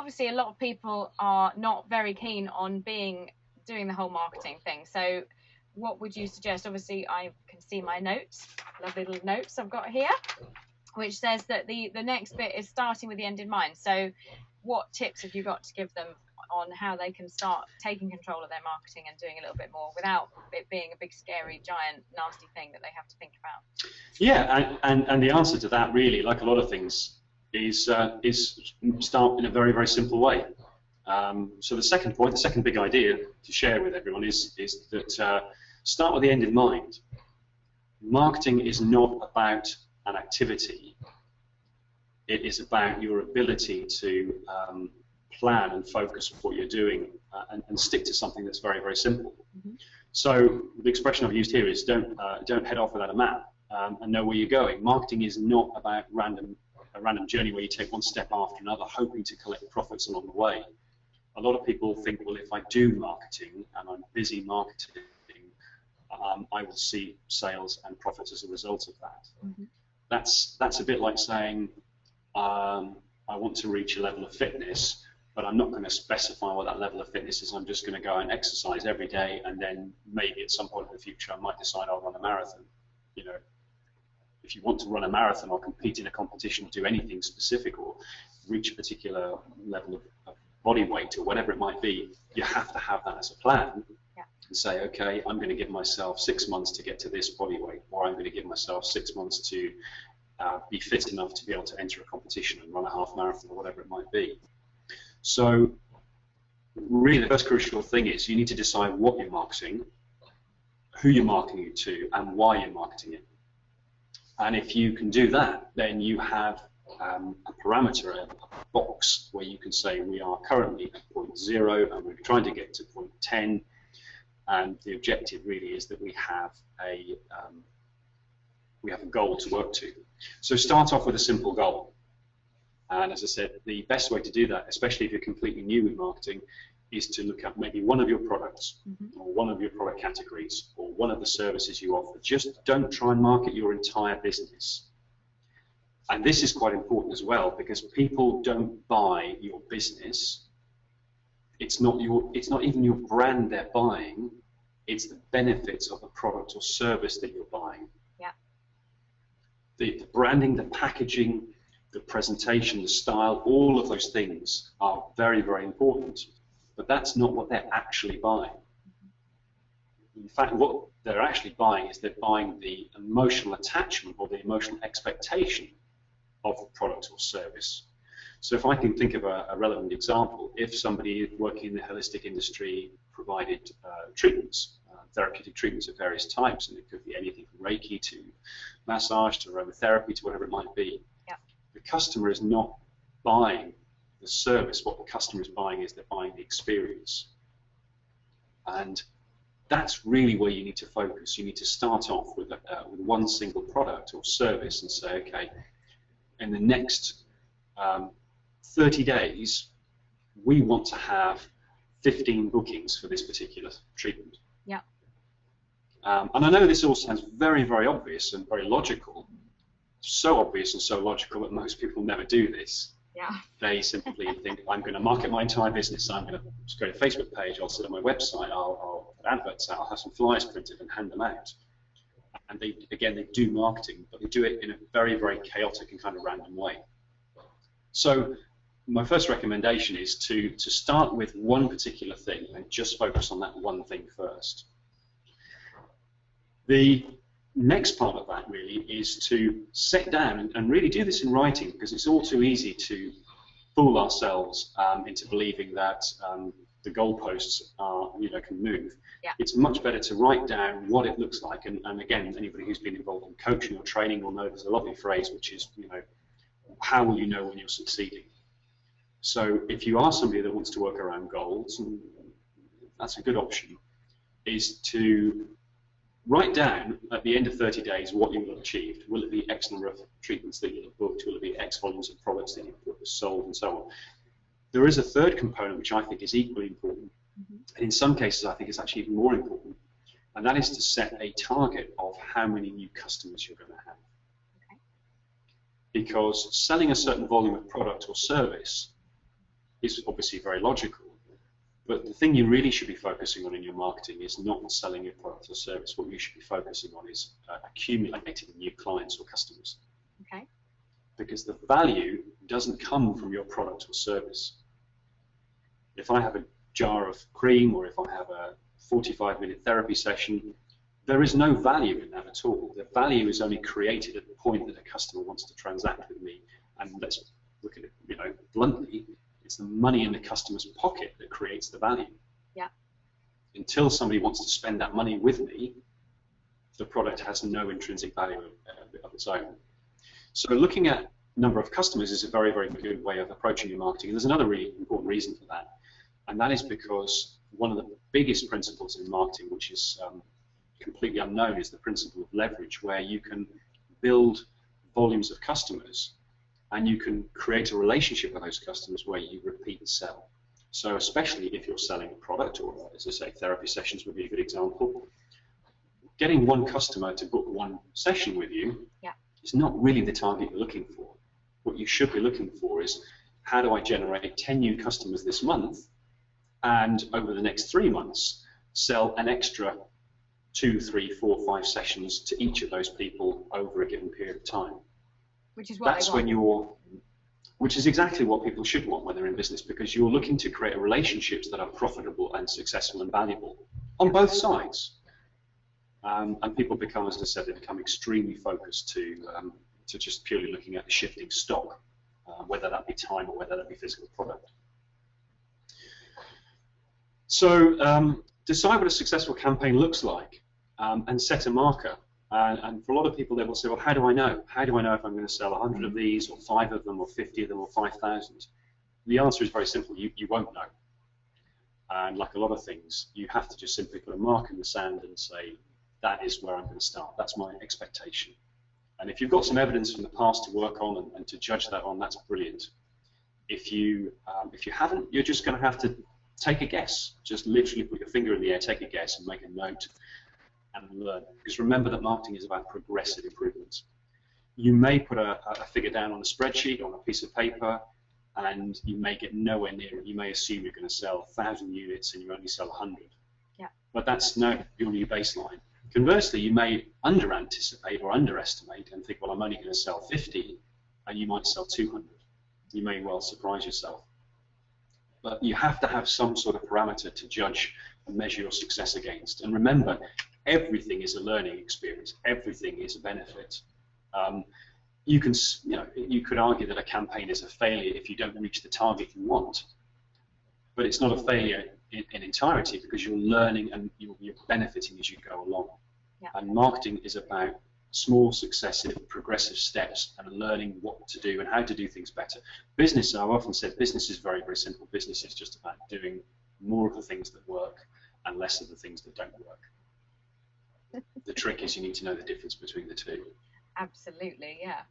obviously a lot of people are not very keen on doing the whole marketing thing. So what would you suggest? Obviously, I can see my notes, lovely little notes I've got here, which says that the next bit is starting with the end in mind. So what tips have you got to give them on how they can start taking control of their marketing and doing a little bit more without it being a big, scary, giant, nasty thing that they have to think about? Yeah, and the answer to that, really, like a lot of things, is start in a very, very simple way. So the second point, the second big idea to share with everyone is that start with the end in mind. Marketing is not about an activity. It is about your ability to plan and focus what you're doing and stick to something that's very, very simple. Mm-hmm. So the expression I've used here is don't head off without a map and know where you're going. Marketing is not about a random journey where you take one step after another, hoping to collect profits along the way. A lot of people think, well, if I do marketing and I'm busy marketing, I will see sales and profits as a result of that. Mm-hmm. That's a bit like saying, I want to reach a level of fitness, but I'm not going to specify what that level of fitness is. I'm just going to go and exercise every day, and then maybe at some point in the future I might decide I'll run a marathon. You know, if you want to run a marathon or compete in a competition or do anything specific or reach a particular level of body weight or whatever it might be, you have to have that as a plan. Yeah. And say, okay, I'm going to give myself 6 months to get to this body weight, or I'm going to give myself 6 months to be fit enough to be able to enter a competition and run a half marathon or whatever it might be. So really the first crucial thing is you need to decide what you're marketing, who you're marketing it to, and why you're marketing it. And if you can do that, then you have a parameter, a box, where you can say we are currently at point 0 and we're trying to get to point 10, and the objective really is that we have a goal to work to. So start off with a simple goal. And as I said, the best way to do that, especially if you're completely new in marketing, is to look at maybe one of your products, mm-hmm. or one of your product categories, or one of the services you offer. Just don't try and market your entire business. And this is quite important as well, because people don't buy your business. It's not even your brand they're buying. It's the benefits of the product or service that you're buying. Yeah. The branding, the packaging, the presentation, the style, all of those things are very, very important. But that's not what they're actually buying. In fact, what they're actually buying is they're buying the emotional attachment or the emotional expectation of the product or service. So if I can think of a relevant example, if somebody working in the holistic industry provided treatments, therapeutic treatments of various types, and it could be anything from Reiki to massage to aromatherapy to whatever it might be, yeah. The customer is not buying the service. What the customer is buying is they're buying the experience. And that's really where you need to focus. You need to start off with one single product or service and say, okay, in the next 30 days, we want to have 15 bookings for this particular treatment. Yeah. And I know this all sounds very, very obvious and very logical. So obvious and so logical that most people never do this. Yeah. They simply think, I'm going to market my entire business. I'm going to just go to a Facebook page, I'll sit on my website, I'll put adverts out, I'll have some flyers printed and hand them out. And they do marketing, but they do it in a very, very chaotic and kind of random way. So my first recommendation is to start with one particular thing and just focus on that one thing first. The next part of that really is to sit down and really do this in writing, because it's all too easy to fool ourselves into believing that the goalposts can move. Yeah. It's much better to write down what it looks like, and again, anybody who's been involved in coaching or training will know there's a lovely phrase which is, how will you know when you're succeeding? So if you are somebody that wants to work around goals, and that's a good option, is to write down at the end of 30 days what you will have achieved. Will it be X number of treatments that you'll have booked? Will it be X volumes of products that you've sold, and so on? There is a third component which I think is equally important, and in some cases I think it's actually even more important, and that is to set a target of how many new customers you're going to have. Okay. Because selling a certain volume of product or service is obviously very logical. But the thing you really should be focusing on in your marketing is not selling your product or service. What you should be focusing on is accumulating new clients or customers. Okay. Because the value doesn't come from your product or service. If I have a jar of cream, or if I have a 45-minute therapy session, there is no value in that at all. The value is only created at the point that a customer wants to transact with me. And let's look at it, bluntly, it's the money in the customer's pocket that creates the value. Yeah. Until somebody wants to spend that money with me, the product has no intrinsic value of its own. So looking at number of customers is a very, very good way of approaching your marketing. And there's another really important reason for that, and that is because one of the biggest principles in marketing, which is completely unknown, is the principle of leverage, where you can build volumes of customers and you can create a relationship with those customers where you repeat and sell. So especially if you're selling a product, or as I say, therapy sessions would be a good example, getting one customer to book one session with you is not really the target you're looking for. What you should be looking for is, how do I generate 10 new customers this month, and over the next 3 months sell an extra 2, 3, 4, 5 sessions to each of those people over a given period of time. Which is what which is exactly what people should want when they're in business, because you're looking to create relationships that are profitable and successful and valuable on both sides. And people become, as I said, they become extremely focused to just purely looking at the shifting stock, whether that be time or whether that be physical product. So decide what a successful campaign looks like, and set a marker. And for a lot of people, they will say, well, how do I know? How do I know if I'm going to sell 100 of these, or 5 of them, or 50 of them, or 5,000? The answer is very simple. You won't know. And like a lot of things, you have to just simply put a mark in the sand and say, that is where I'm going to start. That's my expectation. And if you've got some evidence from the past to work on and to judge that on, that's brilliant. If you haven't, you're just going to have to take a guess. Just literally put your finger in the air, take a guess, and make a note and learn. Because remember that marketing is about progressive improvements. You may put a figure down on a spreadsheet, on a piece of paper, and you may get nowhere near it. You may assume you're going to sell 1,000 units and you only sell 100. Yeah. But that's your new baseline. Conversely, you may under-anticipate or underestimate and think, well, I'm only going to sell 50, and you might sell 200. You may well surprise yourself. But you have to have some sort of parameter to judge and measure your success against. And remember, everything is a learning experience. Everything is a benefit. You could argue that a campaign is a failure if you don't reach the target you want, but it's not a failure in entirety, because you're learning and you're benefiting as you go along. Yeah. And marketing is about small, successive, progressive steps and learning what to do and how to do things better. Business, I've often said, business is very, very simple. Business is just about doing more of the things that work and less of the things that don't work. The trick is you need to know the difference between the two. Absolutely, yeah.